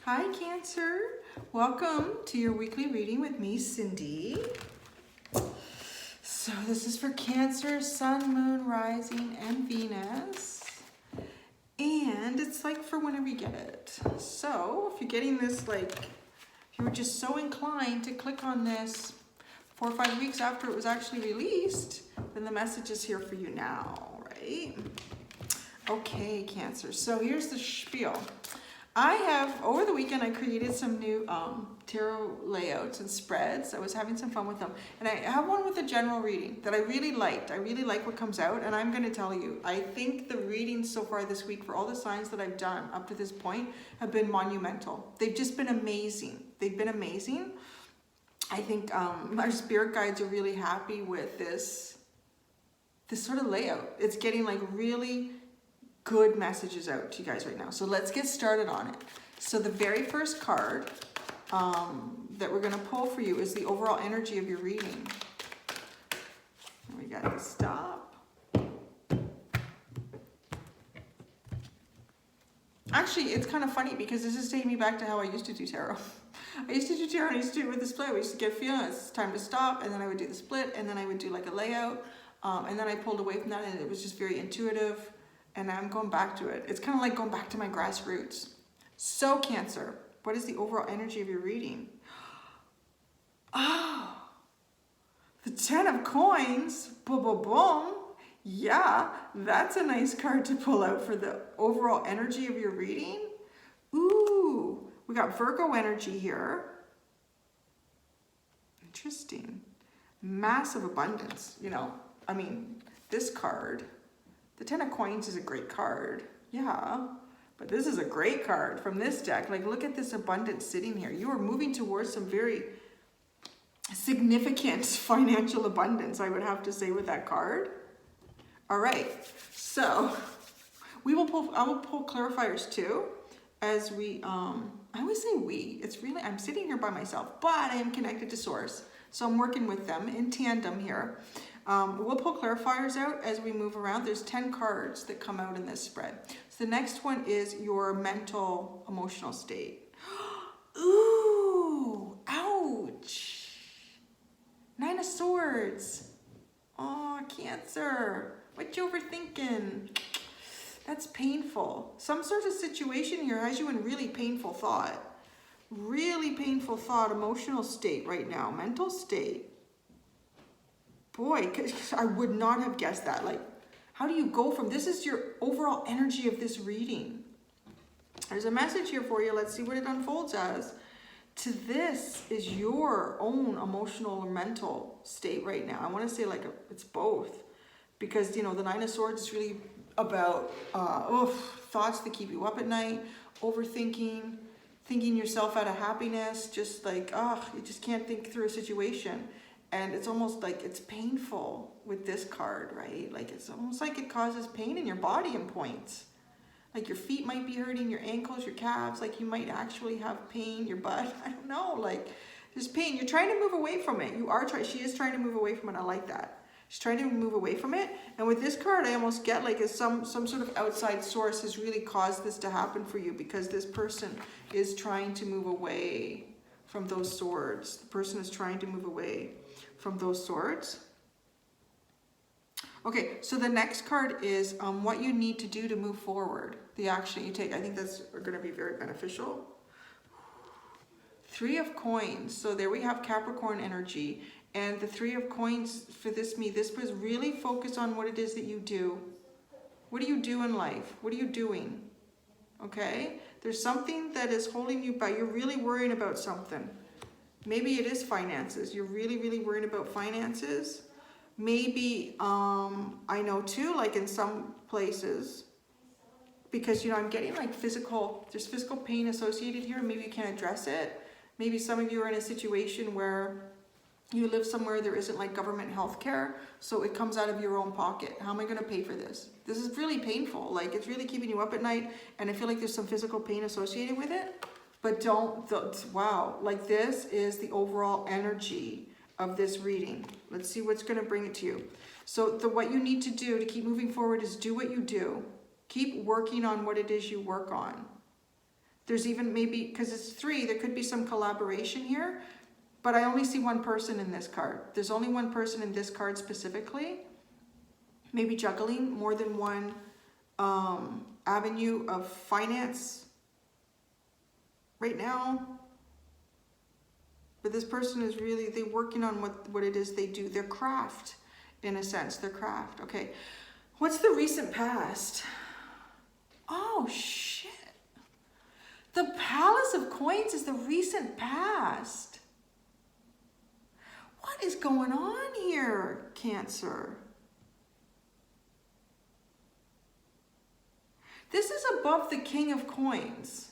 Hi Cancer, welcome to your weekly reading with me, Cindy. So this is for Cancer, Sun, Moon, Rising, and Venus. And it's like for whenever you get it. So if you're getting this, like, if you were just so inclined to click on this 4 or 5 weeks after it was actually released, then the message is here for you now, right? Okay, Cancer, so here's the spiel. Over the weekend, I created some new tarot layouts and spreads. I was having some fun with them. And I have one with a general reading that I really liked. I really like what comes out. And I'm going to tell you, I think the readings so far this week for all the signs that I've done up to this point have been monumental. They've just been amazing. They've been amazing. I think our spirit guides are really happy with this sort of layout. It's getting like really good messages out to you guys right now. So let's get started on it. So the very first card that we're going to pull for you is the overall energy of your reading. And we got the stop. Actually, it's kind of funny because this is taking me back to how I used to do tarot. I used to do tarot and I used to do it with the split. We used to get feeling it's time to stop, and then I would do the split, and then I would do like a layout, and then I pulled away from that, and it was just very intuitive. And I'm going back to it. It's kind of like going back to my grassroots. So Cancer, what is the overall energy of your reading? Oh, the 10 of coins, boom, boom, boom. Yeah, that's a nice card to pull out for the overall energy of your reading. Ooh, we got Virgo energy here. Interesting. Massive abundance, you know. I mean, this card, the 10 of coins is a great card, yeah, but this is a great card from this deck. Like, look at this abundance sitting here. You are moving towards some very significant financial abundance, I would have to say, with that card. All right, so I will pull clarifiers too, as we, I always say we, it's really, I'm sitting here by myself, but I am connected to Source. So I'm working with them in tandem here. We'll pull clarifiers out as we move around. There's 10 cards that come out in this spread. So the next one is your mental, emotional state. Ooh, ouch. 9 of Swords. Oh, Cancer. What you overthinking? That's painful. Some sort of situation here has you in really painful thought. Really painful thought, emotional state right now, mental state. Boy, I would not have guessed that. Like, how do you go from, this is your overall energy of this reading. There's a message here for you. Let's see what it unfolds as. To this is your own emotional or mental state right now. I want to say like it's both. Because, you know, the 9 of Swords is really about thoughts that keep you up at night, overthinking, thinking yourself out of happiness, just like, you just can't think through a situation. And it's almost like it's painful with this card, right? Like, it's almost like it causes pain in your body in points. Like your feet might be hurting, your ankles, your calves, like you might actually have pain, your butt, I don't know, like there's pain. You're trying to move away from it. She is trying to move away from it. I like that. She's trying to move away from it. And with this card, I almost get like some sort of outside source has really caused this to happen for you, because this person is trying to move away from those swords. The person is trying to move away from those swords. Okay, so the next card is what you need to do to move forward, the action you take. I think that's going to be very beneficial. 3 of coins. So there we have Capricorn energy. And the 3 of coins for this was really focused on what it is that you do. What do you do in life? What are you doing? Okay? There's something that is holding you back. You're really worrying about something. Maybe it is finances. You're really, really worried about finances. Maybe, I know too, like in some places, because, you know, I'm getting like there's physical pain associated here. Maybe you can't address it. Maybe some of you are in a situation where you live somewhere there isn't like government health care, so it comes out of your own pocket. How am I going to pay for this? This is really painful. Like, it's really keeping you up at night, and I feel like there's some physical pain associated with it. But wow, like this is the overall energy of this reading. Let's see what's going to bring it to you. So what you need to do to keep moving forward is do what you do. Keep working on what it is you work on. There's even maybe, because it's 3, there could be some collaboration here, but I only see one person in this card. There's only one person in this card specifically. Maybe juggling more than one avenue of finance right now. But this person is really, they're working on what it is they do. Their craft, in a sense, their craft. Okay, what's the recent past? Oh, shit. The Palace of Coins is the recent past. What is going on here, Cancer? This is above the King of Coins.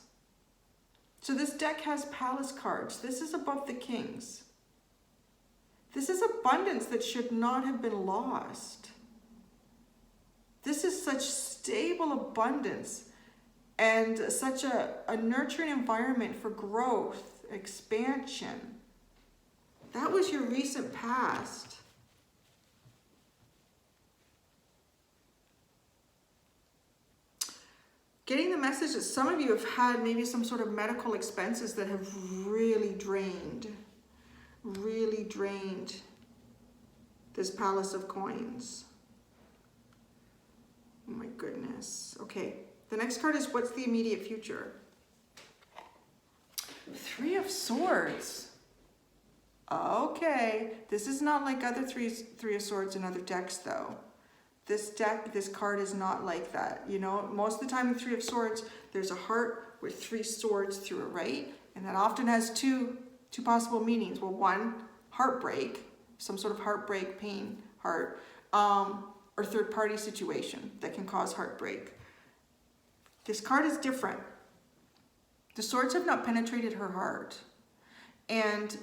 So this deck has Palace cards. This is above the Kings. This is abundance that should not have been lost. This is such stable abundance and such a nurturing environment for growth, expansion. That was your recent past. Getting the message that some of you have had maybe some sort of medical expenses that have really drained this Palace of Coins. Oh my goodness. Okay, the next card is what's the immediate future? 3 of Swords. Okay, this is not like other three of Swords in other decks though. This card is not like that. You know, most of the time in 3 of Swords, there's a heart with 3 swords through it, right? And that often has two possible meanings. Well, one, heartbreak, some sort of heartbreak, pain, heart, or third-party situation that can cause heartbreak. This card is different. The swords have not penetrated her heart. And,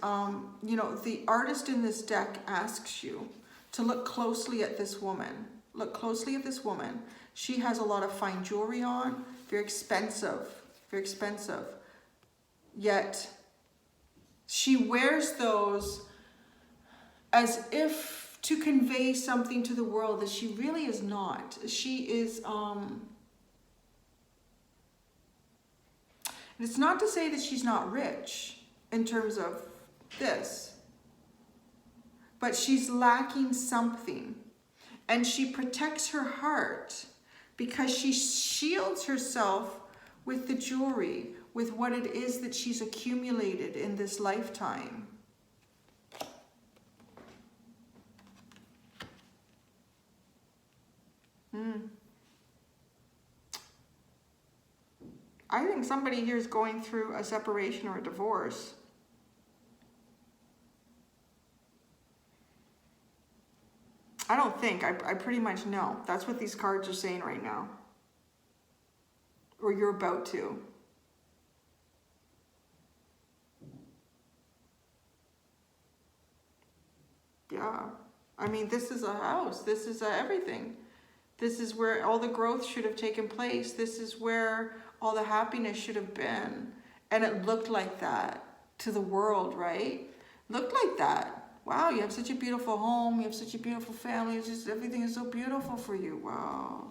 you know, the artist in this deck asks you to look closely at this woman. Look closely at this woman. She has a lot of fine jewelry on, very expensive, very expensive. Yet she wears those as if to convey something to the world that she really is not. She is, and it's not to say that she's not rich in terms of this, but she's lacking something. And she protects her heart because she shields herself with the jewelry, with what it is that she's accumulated in this lifetime. I think somebody here is going through a separation or a divorce. I don't think, I pretty much know. That's what these cards are saying right now. Or you're about to. Yeah. I mean, this is a house. This is everything. This is where all the growth should have taken place. This is where all the happiness should have been. And it looked like that to the world, right? Looked like that. Wow, you have such a beautiful home. You have such a beautiful family. It's just everything is so beautiful for you. Wow.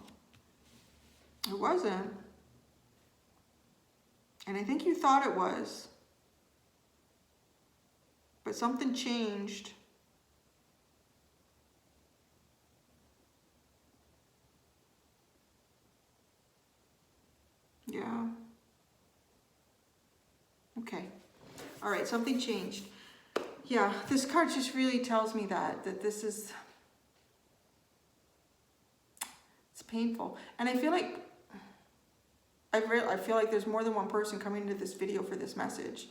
It wasn't. And I think you thought it was. But something changed. Yeah. Okay. All right, something changed. Yeah, this card just really tells me that this is, it's painful. And I feel like, I feel like there's more than one person coming into this video for this message.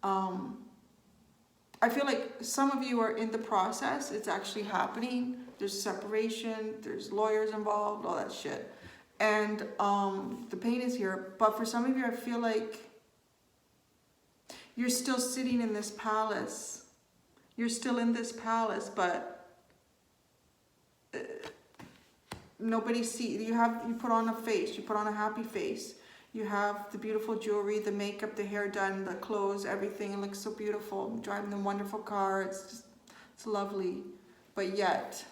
I feel like some of you are in the process. It's actually happening. There's separation, there's lawyers involved, all that shit. And the pain is here. But for some of you, I feel like you're still sitting in this palace. You're still in this palace, but nobody sees. You put on a face. You put on a happy face. You have the beautiful jewelry, the makeup, the hair done, the clothes, everything. It looks so beautiful. I'm driving a wonderful car. It's lovely. But yet,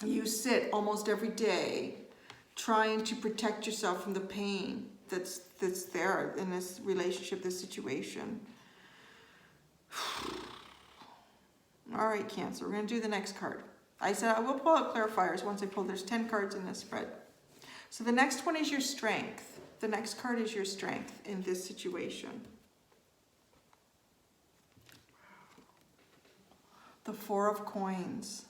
you sit almost every day trying to protect yourself from the pain that's there in this relationship, this situation. All right, Cancer, we're going to do the next card. I said I will pull out clarifiers once I pull. There's 10 cards in this spread. So the next one is your strength. The next card is your strength in this situation. The Four of Coins.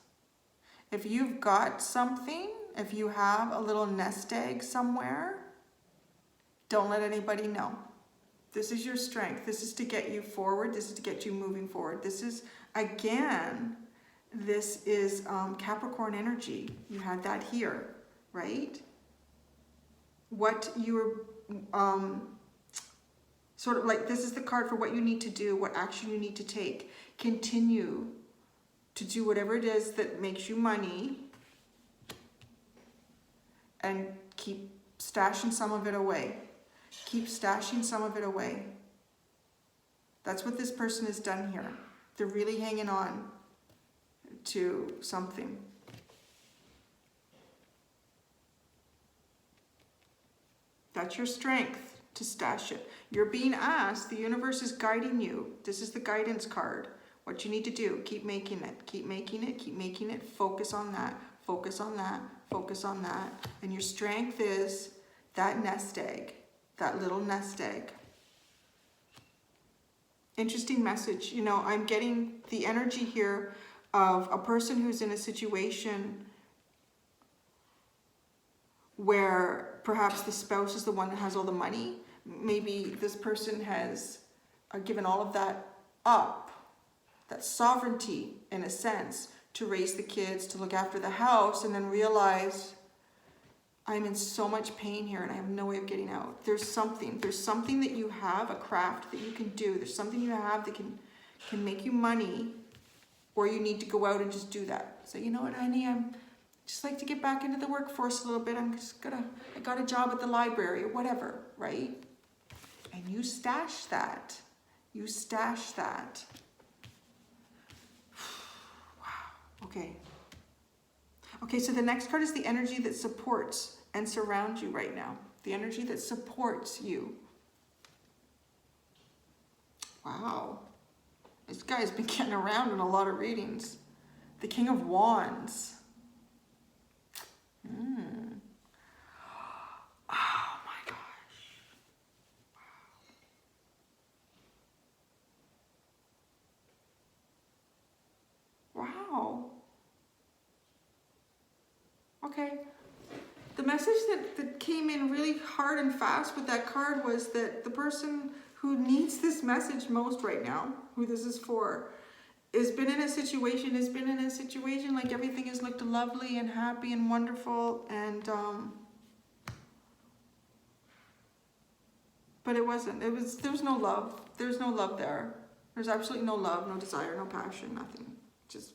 If you've got something, if you have a little nest egg somewhere, don't let anybody know. This is your strength. This is to get you forward. This is to get you moving forward. This is, again, this is Capricorn energy. You had that here, right? What you're, sort of like, this is the card for what you need to do, what action you need to take. Continue to do whatever it is that makes you money and keep stashing some of it away. Keep stashing some of it away. That's what this person has done here. They're really hanging on to something. That's your strength, to stash it. You're being asked, the universe is guiding you. This is the guidance card. What you need to do, keep making it, keep making it, keep making it. Focus on that, focus on that, focus on that. And your strength is that nest egg, that little nest egg. Interesting message. You know, I'm getting the energy here of a person who's in a situation where perhaps the spouse is the one that has all the money. Maybe this person has given all of that up, that sovereignty in a sense, to raise the kids, to look after the house, and then realize, I'm in so much pain here and I have no way of getting out. There's something that you have, a craft that you can do. There's something you have that can make you money, or you need to go out and just do that. So, you know what, honey, I'm just like to get back into the workforce a little bit. I got a job at the library or whatever, right? And you stash that. You stash that. Wow, okay. Okay, so the next card is the energy that supports and surrounds you right now. The energy that supports you. Wow. This guy's been getting around in a lot of readings. The King of Wands. Oh my gosh. Wow. Okay. The message that came in really hard and fast with that card was that the person who needs this message most right now, who this is for, has been in a situation like everything has looked lovely and happy and wonderful, and but it wasn't. There was no love. There's no love there. There's absolutely no love, no desire, no passion, nothing. Just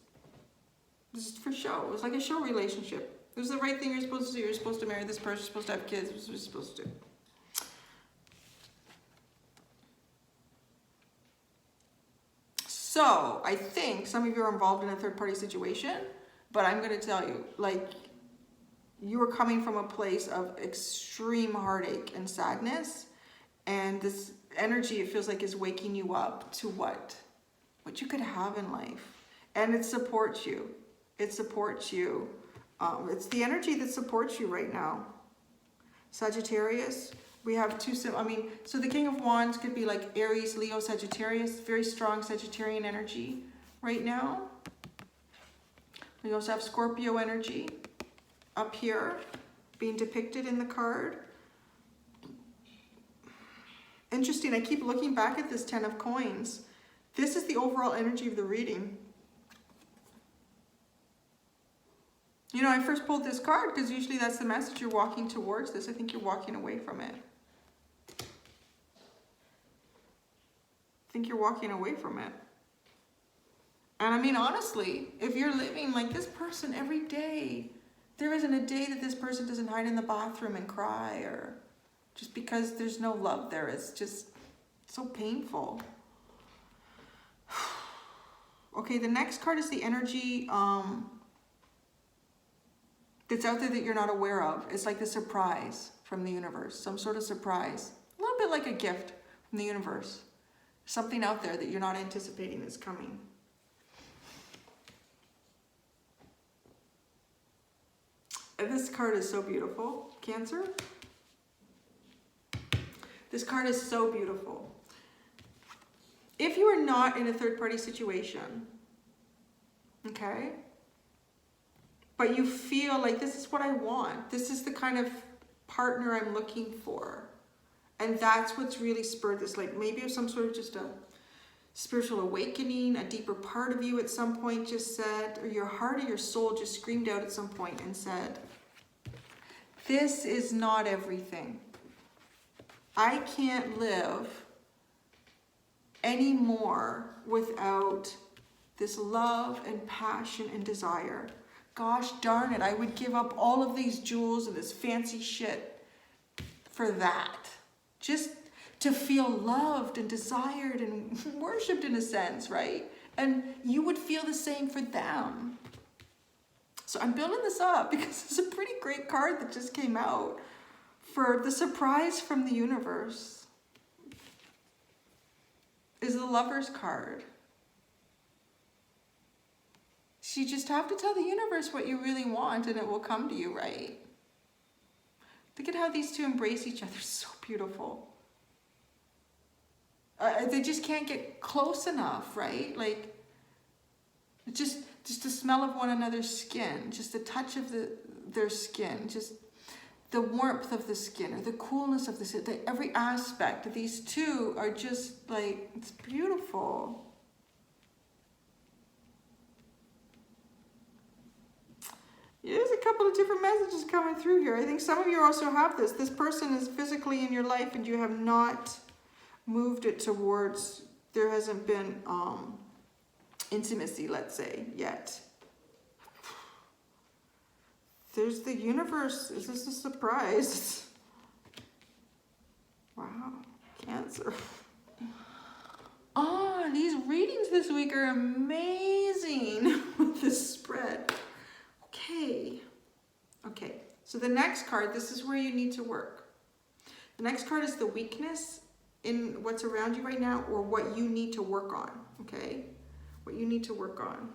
for show. It was like a show relationship. It was the right thing you're supposed to do. You're supposed to marry this person. You're supposed to have kids. This is what you're supposed to do. So I think some of you are involved in a third-party situation, but I'm going to tell you, like, you are coming from a place of extreme heartache and sadness, and this energy, it feels like, is waking you up to what you could have in life, and it supports you. It supports you. It's the energy that supports you right now. Sagittarius. We have two, so the King of Wands could be like Aries, Leo, Sagittarius. Very strong Sagittarian energy right now. We also have Scorpio energy up here being depicted in the card. Interesting, I keep looking back at this 10 of coins. This is the overall energy of the reading. You know, I first pulled this card because usually that's the message. You're walking towards this. I think you're walking away from it. I think you're walking away from it. And I mean, honestly, if you're living like this person every day, there isn't a day that this person doesn't hide in the bathroom and cry, or just because there's no love there. It's just so painful. Okay, the next card is the energy that's out there that you're not aware of. It's like the surprise. from the universe, some sort of surprise. A little bit like a gift from the universe. Something out there that you're not anticipating is coming. And this card is so beautiful. Cancer. This card is so beautiful. If you are not in a third-party situation, okay, but you feel like this is what I want, this is the kind of partner I'm looking for, and that's what's really spurred this, like maybe of some sort of just a spiritual awakening, a deeper part of you at some point just said, or your heart or your soul just screamed out at some point and said, this is not everything. I can't live anymore without this love and passion and desire. Gosh darn it, I would give up all of these jewels and this fancy shit for that. Just to feel loved and desired and worshipped in a sense, right? And you would feel the same for them. So I'm building this up because it's a pretty great card that just came out for the surprise from the universe. Is the Lover's card. So you just have to tell the universe what you really want and it will come to you, right? Look at how these two embrace each other. So beautiful. They just can't get close enough, right? Like, just the smell of one another's skin, just the touch of their skin, just the warmth of the skin or the coolness of the skin, every aspect of these two are just like, it's beautiful. There's a couple of different messages coming through here. I think some of you also have this. This person is physically in your life and you have not moved it towards, there hasn't been intimacy, let's say, yet. There's the universe. Is this a surprise? Wow, Cancer. Oh, these readings this week are amazing with this spread. Okay, so the next card, this is where you need to work. The next card is the weakness in what's around you right now or what you need to work on, okay? What you need to work on.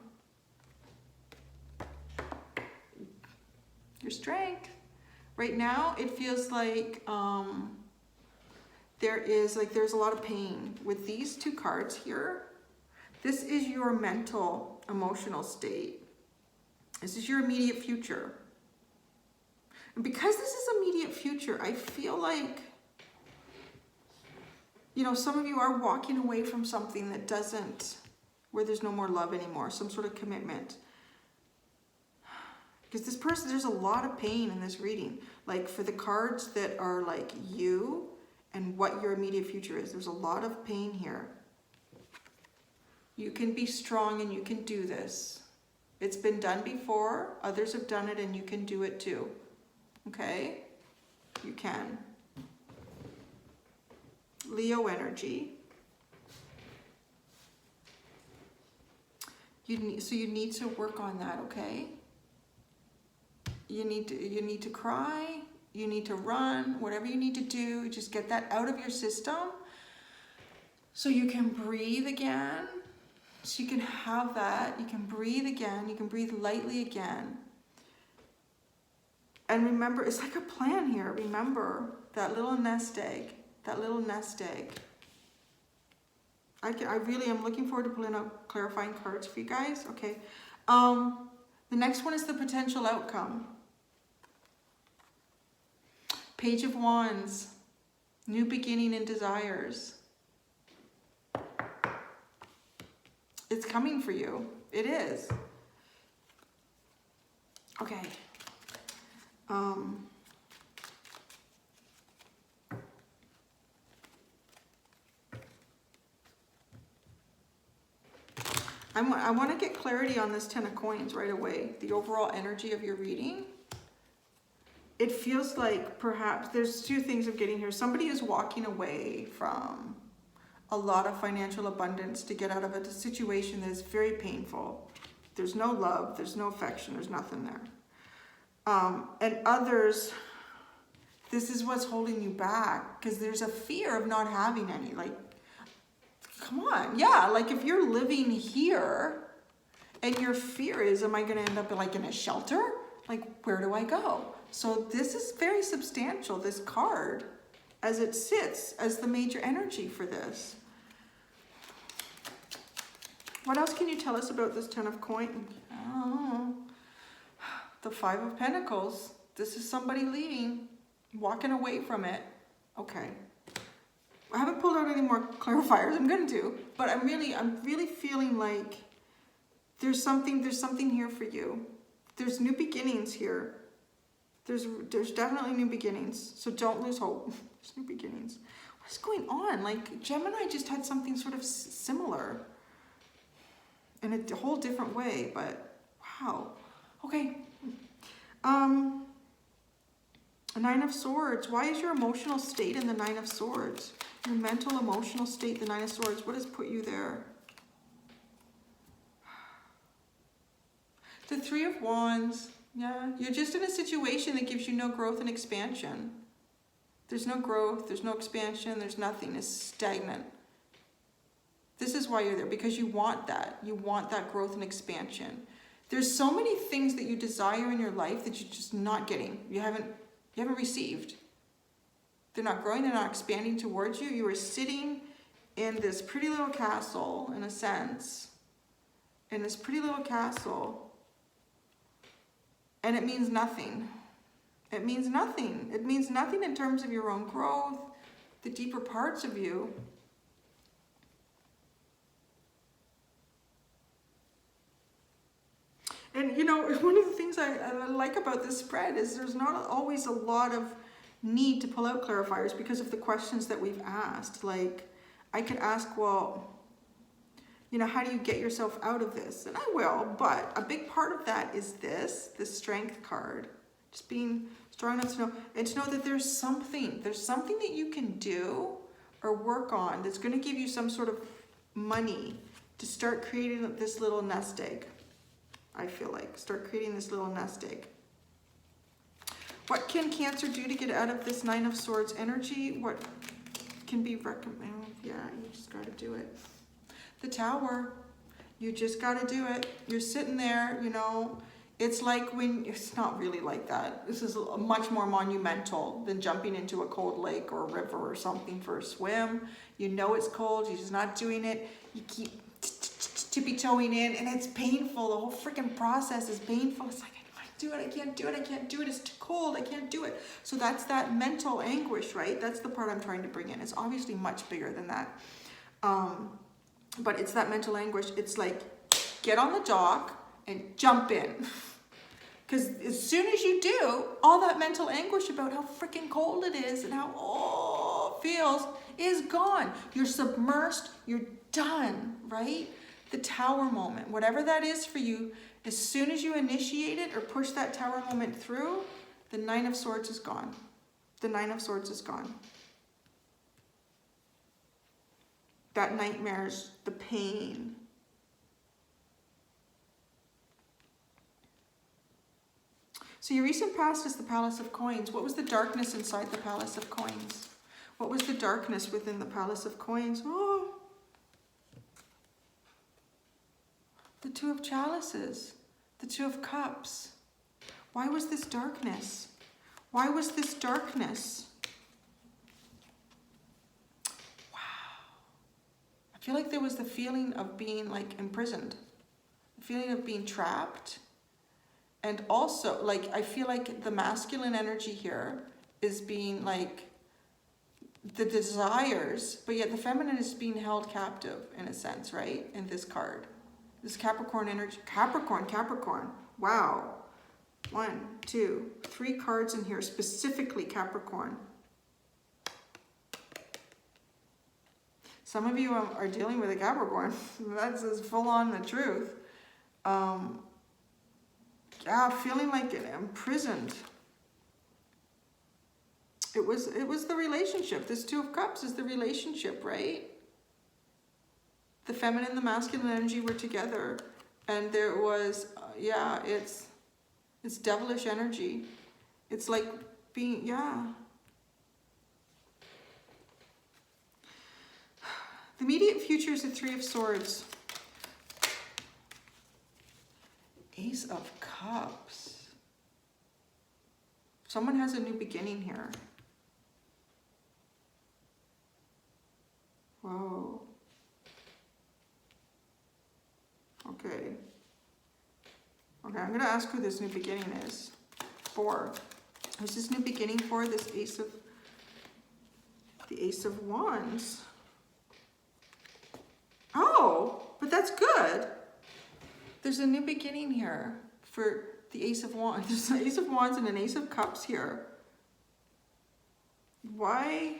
Your strength. Right now, it feels like there's a lot of pain with these two cards here. This is your mental, emotional state. This is your immediate future. And because this is immediate future, I feel like, you know, some of you are walking away from something that doesn't, where there's no more love anymore, some sort of commitment. Because this person, there's a lot of pain in this reading. Like for the cards that are like you and what your immediate future is, there's a lot of pain here. You can be strong and you can do this. It's been done before, others have done it and you can do it too. Okay? You can. Leo energy. You need to work on that, okay? You need to cry, you need to run, whatever you need to do, just get that out of your system so you can breathe again. So you can have that, you can breathe again, you can breathe lightly again. And remember, it's like a plan here. Remember that little nest egg, that little nest egg. I really am looking forward to pulling out clarifying cards for you guys. Okay. The next one is the potential outcome. Page of Wands, new beginning and desires. It's coming for you. It is. Okay. I want to get clarity on this 10 of coins right away. The overall energy of your reading. It feels like perhaps there's two things I'm getting here. Somebody is walking away from a lot of financial abundance to get out of a situation that is very painful. There's no love, there's no affection, there's nothing there. And others This is what's holding you back, because there's a fear of not having any. Like, come on. Yeah, like if you're living here and your fear is, am I going to end up like in a shelter? Like, where do I go? So this is very substantial, this card, as it sits as the major energy for this. What else can you tell us about this Ten of Coins? Oh, the Five of Pentacles. This is somebody leaving, walking away from it. Okay. I haven't pulled out any more clarifiers. I'm gonna do, but I'm really feeling like there's something here for you. There's new beginnings here. There's definitely new beginnings. So don't lose hope. There's new beginnings. What's going on? Like Gemini just had something sort of similar in a whole different way, but wow. Okay. Nine of Swords. Why is your emotional state in the Nine of Swords? Your mental emotional state, the Nine of Swords. What has put you there? The Three of Wands. Yeah, you're just in a situation that gives you no growth and expansion. There's no growth, there's no expansion, there's nothing. It's stagnant. This is why you're there, because you want that. You want that growth and expansion. There's so many things that you desire in your life that you're just not getting. You haven't received. They're not growing, they're not expanding towards you. You are sitting in this pretty little castle, in a sense. In this pretty little castle. And it means nothing. It means nothing. It means nothing in terms of your own growth, the deeper parts of you. And you know, one of the things I like about this spread is there's not always a lot of need to pull out clarifiers because of the questions that we've asked. Like, I could ask, well, you know, how do you get yourself out of this? And I will, but a big part of that is this strength card. Just being strong enough to know, and to know that there's something that you can do or work on that's going to give you some sort of money to start creating this little nest egg. I feel like, start creating this little nest egg. What can Cancer do to get out of this Nine of Swords energy? What can be recommended? Yeah, you just got to do it. The Tower, you just got to do it. You're sitting there, you know, it's like when, it's not really like that. This is much more monumental than jumping into a cold lake or a river or something for a swim. You know it's cold, you're just not doing it. You keep tippy-toeing in and it's painful. The whole freaking process is painful. It's like, I can't do it. It's too cold, I can't do it. So that's that mental anguish, right? That's the part I'm trying to bring in. It's obviously much bigger than that. But it's that mental anguish. It's like, get on the dock and jump in. Because as soon as you do, all that mental anguish about how freaking cold it is and how it feels is gone. You're submersed, you're done, right? The Tower moment, whatever that is for you, as soon as you initiate it or push that Tower moment through, the Nine of Swords is gone. The Nine of Swords is gone. That nightmares, the pain. So your recent past is the Palace of Coins. What was the darkness inside the Palace of Coins? What was the darkness within the Palace of Coins? Oh, the Two of Chalices, the Two of Cups. Why was this darkness? Why was this darkness? I feel like there was the feeling of being like imprisoned, the feeling of being trapped. And also, like, I feel like the masculine energy here is being like the desires, but yet the feminine is being held captive in a sense, right? In this card, this Capricorn energy, Capricorn. Wow. 1, 2, 3 cards in here, specifically Capricorn. Some of you are dealing with a Capricorn. That's as full on the truth. Yeah, feeling like imprisoned. It was the relationship. This Two of Cups is the relationship, right? The feminine and the masculine energy were together, and there was, yeah, it's devilish energy. It's like being, yeah, The immediate future is the Three of Swords. Ace of Cups. Someone has a new beginning here. Whoa. Okay. Okay, I'm going to ask who this new beginning is for. Who's this new beginning for? This the Ace of Wands. Oh, but that's good. There's a new beginning here for the Ace of Wands. There's an Ace of Wands and an Ace of Cups here. Why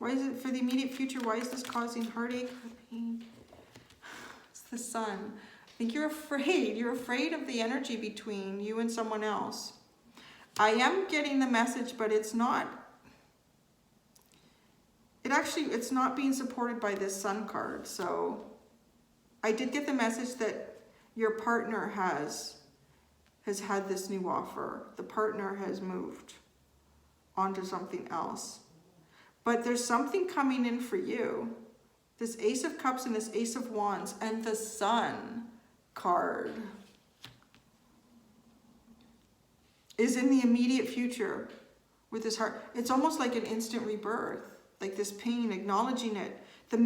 is it for the immediate future? Why is this causing heartache or pain? It's the Sun. I think you're afraid. You're afraid of the energy between you and someone else. I am getting the message, but it's not. It's not being supported by this Sun card. So I did get the message that your partner has had this new offer. The partner has moved onto something else. But there's something coming in for you. This Ace of Cups and this Ace of Wands and the Sun card is in the immediate future with this heart. It's almost like an instant rebirth, like this pain, acknowledging it. I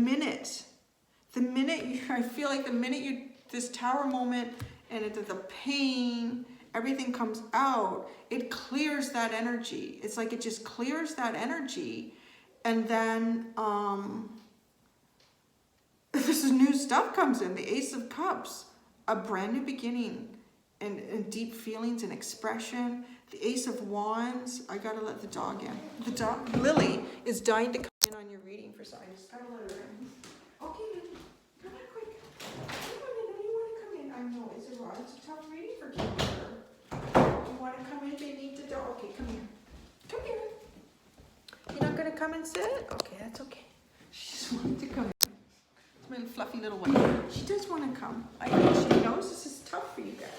feel like the minute this Tower moment and the pain, everything comes out, it clears that energy. It's like it just clears that energy. And then this new stuff comes in, the Ace of Cups, a brand new beginning and deep feelings and expression. The Ace of Wands, I gotta let the dog in. The dog, Lily, is dying to come in on your reading for some. I just gotta let her in. Okay, Lily, come in quick. Come on in, you wanna come in? I know, it's a tough reading for Cancer. You wanna come in, they need the dog. Okay, come here. Come here. You're not gonna come and sit? Okay, that's okay. She just wanted to come in. It's my fluffy little one. She does want to come. I know she knows this is tough for you guys.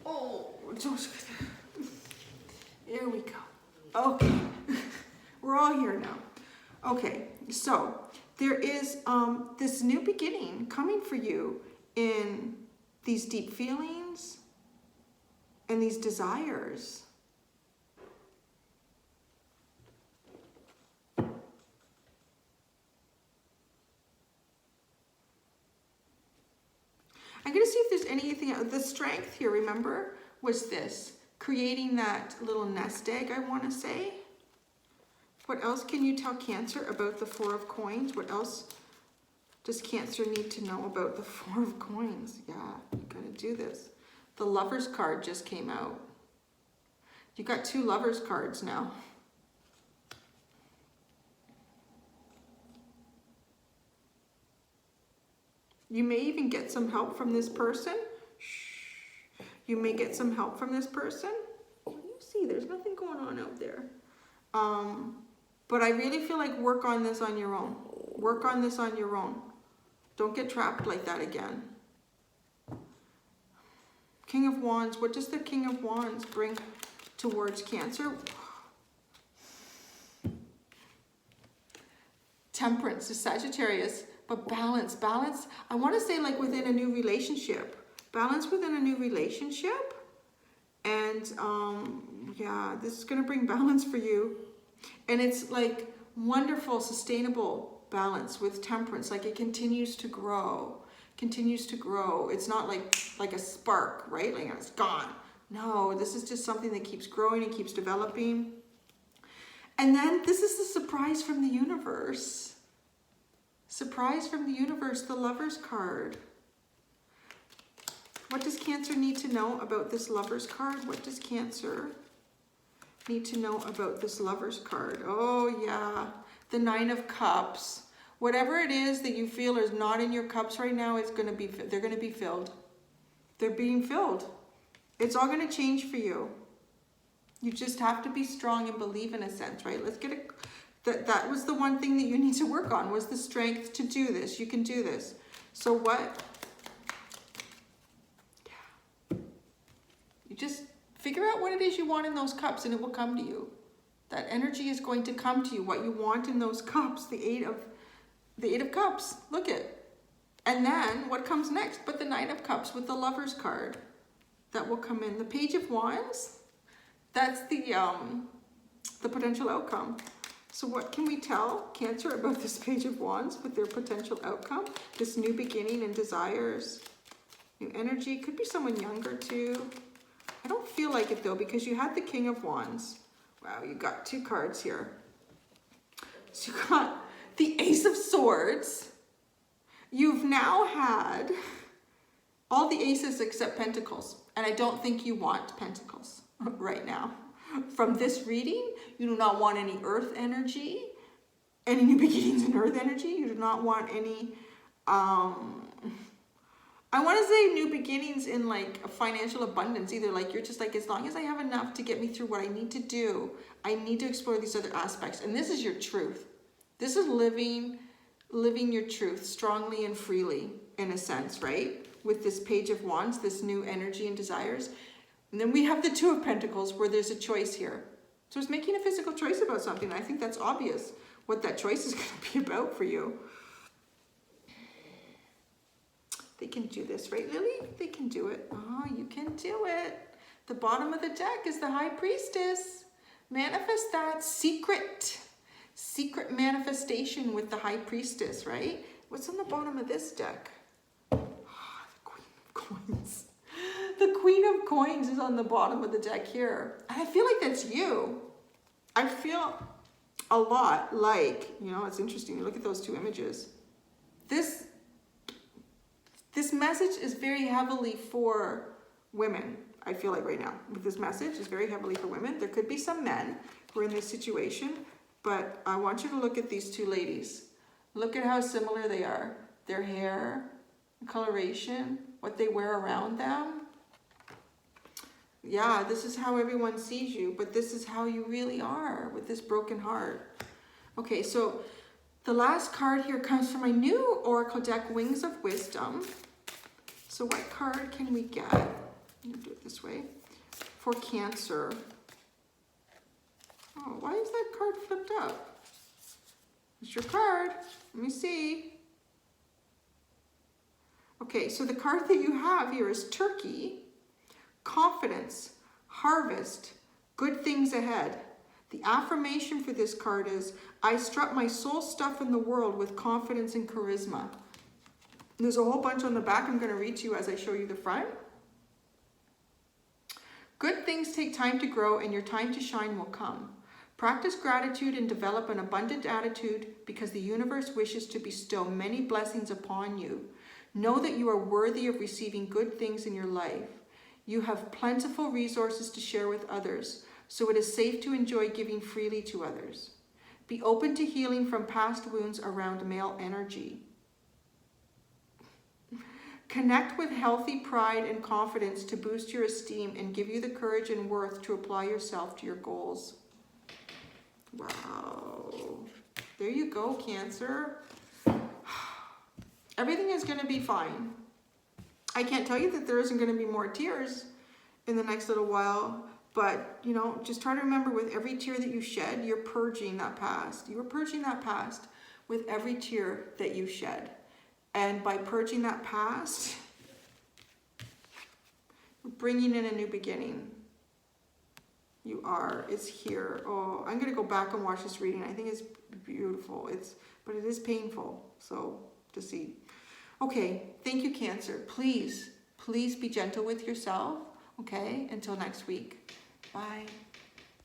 Oh, just there we go. Okay, we're all here now. Okay, so there is this new beginning coming for you in these deep feelings and these desires. I'm going to see if there's anything, the strength here, remember, was this, creating that little nest egg, I want to say. What else can you tell Cancer about the Four of Coins? What else does Cancer need to know about the Four of Coins? Yeah, you're going to do this. The Lover's card just came out. You got two Lover's cards now. You may even get some help from this person. Shh. You may get some help from this person. You see, there's nothing going on out there. But I really feel like work on this on your own. Work on this on your own. Don't get trapped like that again. King of Wands. What does the King of Wands bring towards Cancer? Temperance, the Sagittarius. But balance, I want to say like within a new relationship. Balance within a new relationship. And yeah, this is going to bring balance for you. And it's like wonderful, sustainable balance with temperance. Like it continues to grow, It's not like a spark, right? Like it's gone. No, this is just something that keeps growing and keeps developing. And then this is the surprise from the universe. Surprise from the universe, the Lover's card. What does Cancer need to know about this Lover's card? What does Cancer need to know about this Lover's card? Oh yeah, the Nine of Cups. Whatever it is that you feel is not in your cups right now, they're going to be filled. They're being filled. It's all going to change for you. You just have to be strong and believe in a sense, right? Let's get it. That was the one thing that you need to work on, was the strength to do this. You can do this. So what? Yeah. You just figure out what it is you want in those cups and it will come to you. That energy is going to come to you, what you want in those cups, the Eight of Cups. Look it. And then what comes next but the Nine of Cups with the Lover's card that will come in. The Page of Wands, that's the potential outcome. So what can we tell Cancer about this Page of Wands with their potential outcome? This new beginning and desires. New energy. Could be someone younger too. I don't feel like it though, because you had the King of Wands. Wow, you got two cards here. So you got the Ace of Swords. You've now had all the aces except Pentacles. And I don't think you want Pentacles right now. From this reading, you do not want any earth energy, any new beginnings in earth energy. You do not want any, I want to say new beginnings in like a financial abundance. Either like you're just like, as long as I have enough to get me through what I need to do, I need to explore these other aspects. And this is your truth. This is living your truth strongly and freely in a sense, right? With this Page of Wands, this new energy and desires. And then we have the Two of Pentacles where there's a choice here. So it's making a physical choice about something. I think that's obvious what that choice is going to be about for you. They can do this, right, Lily? They can do it. Oh, you can do it. The bottom of the deck is the High Priestess. Manifest that secret manifestation with the High Priestess, right? What's on the bottom of this deck? Oh, the Queen of Coins. The Queen of Coins is on the bottom of the deck here. And I feel like that's you. I feel a lot like, you know, it's interesting. You look at those two images. This message is very heavily for women. I feel like right now with this message is very heavily for women. There could be some men who are in this situation, but I want you to look at these two ladies. Look at how similar they are. Their hair, coloration, what they wear around them. Yeah, this is how everyone sees you, but this is how you really are with this broken heart. Okay, so the last card here comes from my new Oracle deck, Wings of Wisdom. So what card can we get? I'm gonna do it this way. For Cancer. Oh, why is that card flipped up? It's your card. Let me see. Okay, so the card that you have here is Turkey, Confidence, Harvest, Good Things Ahead. The affirmation for this card is, I strut my soul stuff in the world with confidence and charisma. There's a whole bunch on the back I'm going to read to you as I show you the front. Good things take time to grow and your time to shine will come. Practice gratitude and develop an abundant attitude because the universe wishes to bestow many blessings upon you. Know that you are worthy of receiving good things in your life. You have plentiful resources to share with others, so it is safe to enjoy giving freely to others. Be open to healing from past wounds around male energy. Connect with healthy pride and confidence to boost your esteem and give you the courage and worth to apply yourself to your goals. Wow. There you go, Cancer. Everything is going to be fine. I can't tell you that there isn't going to be more tears in the next little while, but, you know, just try to remember with every tear that you shed, you're purging that past. You are purging that past with every tear that you shed. And by purging that past, you're bringing in a new beginning. You are. It's here. Oh, I'm going to go back and watch this reading. I think it's beautiful. But it is painful, so to see. Okay, thank you, Cancer. Please be gentle with yourself, okay? Until next week. Bye.